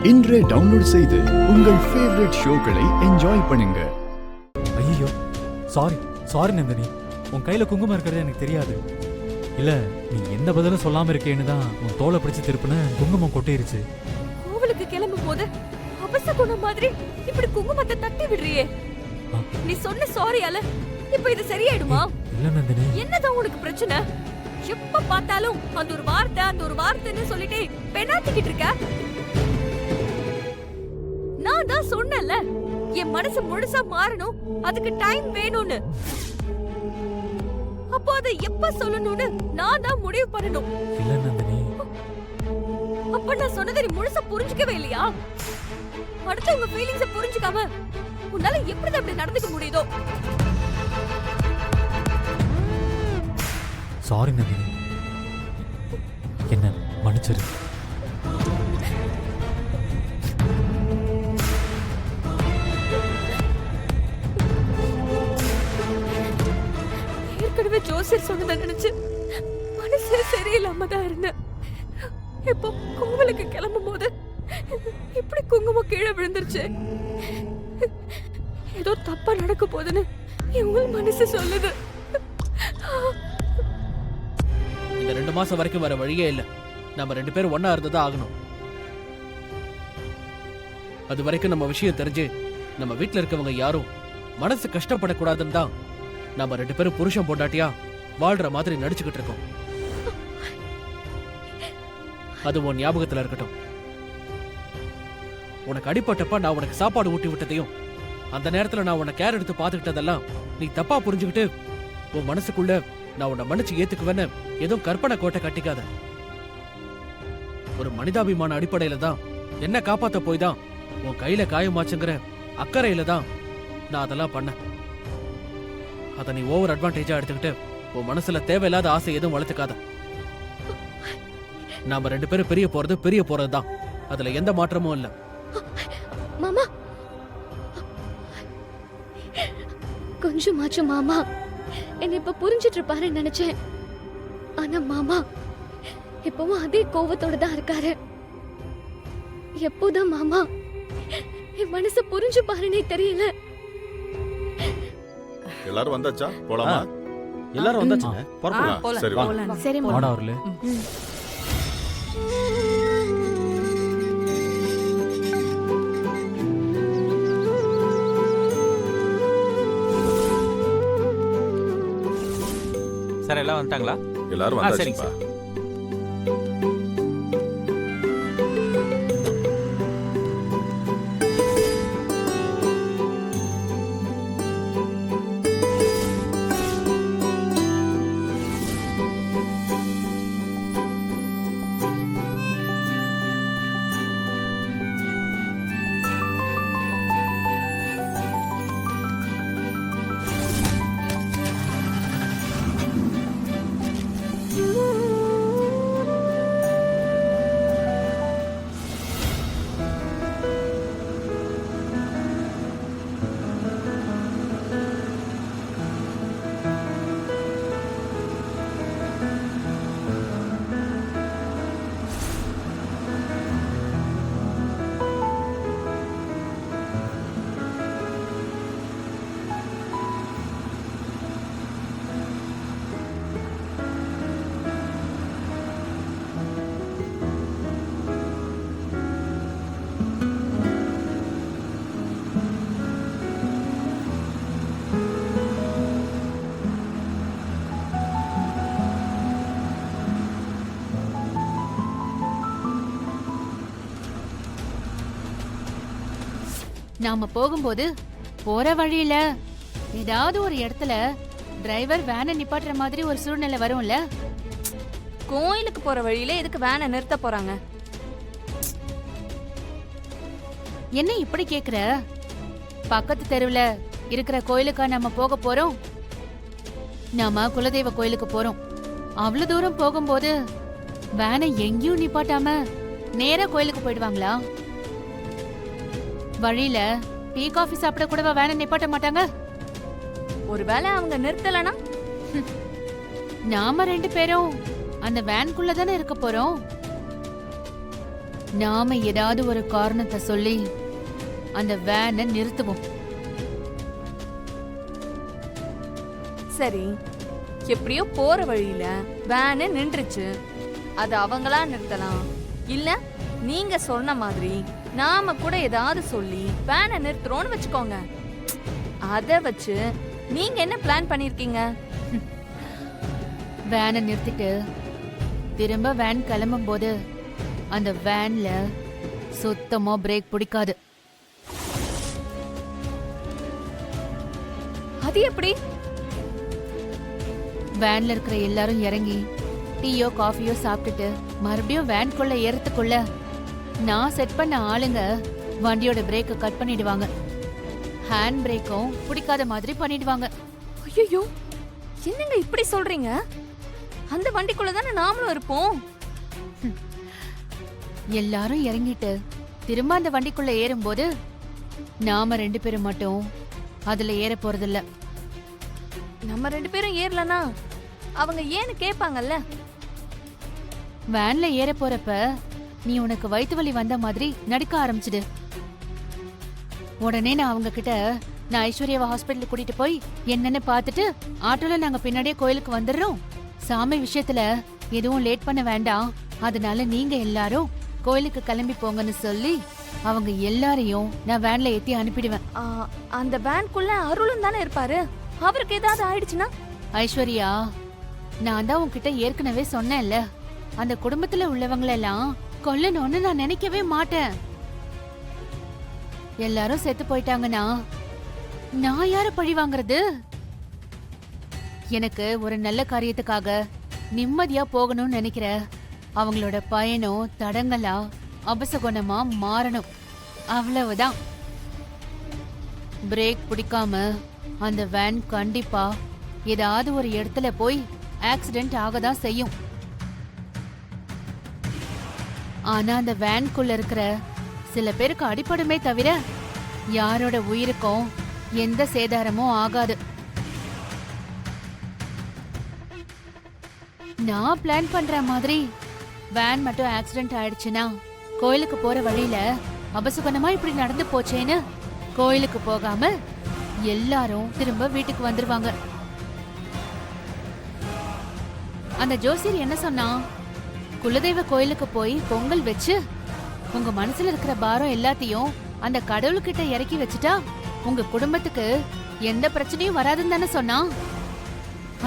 இன்றே டவுன்லோட் செய்து உங்கள் ஃபேவரட் ஷோக்களை என்ஜாய் பண்ணுங்க. ஐயோ சாரி நந்தினி, உன் கையில குங்குமம் இருக்கிறது எனக்கு தெரியாது. இல்ல நீ எந்த பதிலும் சொல்லாம இருக்கேன்னு தான் உன் தோலை பிடிச்சு திருப்புன குங்குமம் கொட்டிருச்சு. கோவிலுக்கு கிளம்பும் போது அபசகுணம் மாதிரி இப்படி குங்குமத்தை தட்டி விடுறியே. நீ சொன்ன சாரியால இப்ப இது சரியாயிடுமா? இல்ல நந்தினி, என்னதான் உனக்கு பிரச்சனை? எப்ப பார்த்தாலும் அந்த ஒரு வார்த்தைன்னு சொல்லிட்டு பெனாத்திக்கிட்டு இருக்க. நான் தான் சொன்னேன்ல, என் மனசு முழுசா மாறணும், அதுக்கு டைம் வேணும்னு. அப்போ அதை எப்ப சொல்லணும்னு நான் தான் முடிவு பண்ணணும். இல்ல நந்தினி, அப்ப நான் சொன்னதை நீ முழுசா புரிஞ்சுக்கவே இல்லையா? அடுத்தவங்க ஃபீலிங்ஸ புரிஞ்சுக்காம உன்னால எப்படி அப்படி நடந்துக்க முடியுதோ? சாரி நந்தினி, என்ன மன்னிச்சிரு. ஏற்கனவே ஜோசியர் சொன்னதை நினைச்சு மனசே சரியில்லாம தான் இருந்தேன். இப்போ கோவிலுக்கு கிளம்பும் போது இப்படி குங்குமம் கீழே விழுந்துருச்சு. ஏதோ தப்பா நடக்க போகுதுன்னு என் உள் மனசு சொல்லுது. இந்த 2 மாசம் வரைக்கும் வர வழியே இல்ல. நம்ம 2 பேரும் ஒன்னா இருந்ததா ஆகணும். அது வரைக்கும் நம்ம விஷயம் தெரிஞ்சு நம்ம வீட்டுல இருக்கவங்க யாரும் மனசு கஷ்டப்படக்கூடாதுன்னு தான் நம்ம 2 பேரும் புருஷன் பொண்டாட்டியா வாழ்ற மாதிரி நடிச்சுக்கிட்டு இருக்கோம். அது உன் ஞாபகத்துல இருக்கட்டும். உனக்கு அடிப்பட்டப்ப நான் உனக்கு சாப்பாடு ஊட்டி விட்டதையும் அந்த நேரத்துல நான் உன்னை கேர் எடுத்து பாத்துக்கிட்டதெல்லாம் நீ தப்பா புரிஞ்சுக்கிட்டு உன் மனசுக்குள்ள நான் உன்னை மன்னிச்சு ஏத்துக்குவேன்னு எதுவும் கற்பனை கோட்டை கட்டிக்காத. ஒரு மனிதாபிமான அடிப்படையில தான் என்ன காப்பாத்த போய் தான் உன் கையில காயமாச்சுங்கிற அக்கறையில தான் நான் அதெல்லாம் பண்ண. அத நீ ஓவர் அட்வான்டேஜா எடுத்துக்கிட்டு உன் மனசுல தேவையில்லாத ஆசை எதுவும் வளர்த்துக்காத. நாம 2 பேரும் பிரிய போறதுதான். அதுல எந்த மாற்றமும் இல்ல. மாமா, கொஞ்சமாச்சும் மாமா என்ன இப்ப புரிஞ்சிட்டு இருப்பாருன்னு நினைச்சேன். ஆனா மாமா இப்பவும் அதே கோவத்தோட தான் இருக்காரு. எப்போதான் மாமா என் மனசு புரிஞ்சு பாருன்னே தெரியல. எல்லாரும் வந்தாச்சா? போலாமா? எல்லாரும் வந்தாச்சுங்க. போலாம். சரி வா. சரி வாடா அவர்களே. சார் எல்லாம் வந்துட்டாங்களா? எல்லாரும் வந்தாச்சுப்பா. நாம போகும்போது போற வழியில ஏதாவது ஒரு இடத்துல டிரைவர் வேனை நிப்பாட்டுற மாதிரி ஒரு சூழ்நிலை வரும்ல. கோயிலுக்கு போற வழியில எதுக்கு வேனை நிறுத்த போறாங்க? என்ன இப்படி கேக்குற? பக்கத்து தெருவுல இருக்கிற கோயிலுக்கா நம்ம போக போறோம்? நாம குலதெய்வ கோயிலுக்கு போறோம். அவ்வளவு தூரம் போகும்போது வேனை எங்கேயும் நிப்பாட்டாம நேரா கோயிலுக்கு போயிடுவாங்களா? வழியில டீ காஃபி சாப்பிட கூடவா வேனை நிப்பாட்ட மாட்டாங்க? ஒருவேளை அவங்க நிறுத்தலனா நாம 2 பேரும் அந்த வேன்குள்ள தானே இருக்க போறோம். நாம ஏதாவது ஒரு காரணத்தை சொல்லி அந்த வேனை நிறுத்துவோம். சரி, எப்படியோ போற வழியில வேனு நின்றுச்சு. அது அவங்களா நிறுத்தலாம், இல்ல நீங்க சொன்ன மாதிரி நாம கூட ஏதாவது சொல்லி வேனை நிறுத்துறோம்னு வச்சுக்கோங்க. அத வச்சு நீங்க என்ன பிளான் பண்ணிருக்கீங்க? வேனை நிறுத்திட்டு திரும்ப வேன் கிளம்பும் போது அந்த வேன்ல சுத்தமா பிரேக் பிடிக்காது. அது எப்படி? வேன்ல இருக்கிற எல்லாரும் இறங்கி டீயோ காஃபியோ சாப்பிட்டுட்டு மறுபடியும் வேன்குள்ள ஏறத்துக்குள்ள நான் செட் பண்ண ஆளுங்க வண்டியோட பிரேக்கை கட் பண்ணிடுவாங்க. ஹேண்ட் பிரேக்கும் பிடிக்காத மாதிரி பண்ணிடுவாங்க. ஐயோ, என்னங்க இப்படி சொல்றீங்க? அந்த வண்டிக்குள்ள தானே நாமளும் இருப்போம். எல்லாரும் இறங்கிட்டு திரும்ப அந்த வண்டிக்குள்ள ஏறும்போது நாம 2 பேரும் மட்டும் அதுல ஏற போறதில்ல. நம்ம 2 பேரும் ஏறலனா அவங்க ஏன்னு கேட்பாங்கல்ல. வேன்ல ஏற போறப்ப நீ உனக்கு வயித்து வலி வந்த மாதிரி நடிக்க ஆரம்பிச்சிடு. உடனே நான் அவங்க கிட்ட நான் ஐஸ்வர்யாவை ஹாஸ்பிட்டல் கூட்டிட்டு போய் என்னன்னு பார்த்துட்டு ஆட்டோல நாங்க பின்னாடியே கோயிலுக்கு வந்துடுறோம், சாமி விஷயத்துல எதுவும் லேட் பண்ண வேண்டாம், அதனால நீங்க எல்லாரும் கோயிலுக்கு கிளம்பி போங்கன்னு சொல்லி அவங்க எல்லாரையும் நான் வேன்ல ஏத்தி அனுப்பிடுவேன். அந்த வேன்குள்ள அருளும் தானே இருப்பாரு. அவருக்கு ஏதாவது ஆயிடுச்சுன்னா? ஐஸ்வர்யா, நான் தான் உன்கிட்ட ஏற்கனவே சொன்னேன்ல, அந்த குடும்பத்துல உள்ளவங்களெல்லாம் கொல்லணும்னு நான் நினைக்கவே மாட்டேன். எல்லாரும் செத்து போயிட்டாங்கன்னா நான் யார பழி வாங்குறது? எனக்கு ஒரு நல்ல காரியத்துக்காக நிம்மதியா போகணும்னு நினைக்கிற அவங்களோட பயணம் தடங்களா அபசகுணமா மாறணும், அவ்வளவுதான். பிரேக் பிடிக்காம அந்த வேன் கண்டிப்பா ஏதாவது ஒரு இடத்துல போய் ஆக்சிடென்ட் ஆகதான் செய்யும். ஆனா அந்த வேன்குள்ள இருக்கிற சில பேருக்கு அடிபடுமே தவிர யாரோட உயிருக்கும் எந்த சேதாரமும் ஆகாது. நான் பிளான் பண்ற மாதிரி வேன் மட்டும் ஆக்சிடென்ட் ஆயிடுச்சுன்னா கோயிலுக்கு போற வழியில அபசுகனமா இப்படி நடந்து போச்சேன்னு கோயிலுக்கு போகாம எல்லாரும் திரும்ப வீட்டுக்கு வந்துருவாங்க. அந்த ஜோசியர் என்ன சொன்னா, குலதெய்வ கோயிலுக்கு போய் பொங்கல் வச்சு உங்க மனசுல இருக்கிற பாரம் எல்லாத்தையும் அந்த கடவுள்கிட்ட இறக்கி வச்சுட்டா உங்க குடும்பத்துக்கு எந்த பிரச்சனையும் வராதுன்னு தானே சொன்னா.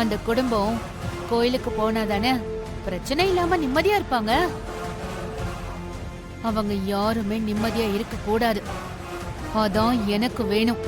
அந்த குடும்பம் கோயிலுக்கு போனாதானே பிரச்சனை இல்லாம நிம்மதியா இருப்பாங்க. அவங்க யாருமே நிம்மதியா இருக்க கூடாது, அதான் எனக்கு வேணும்.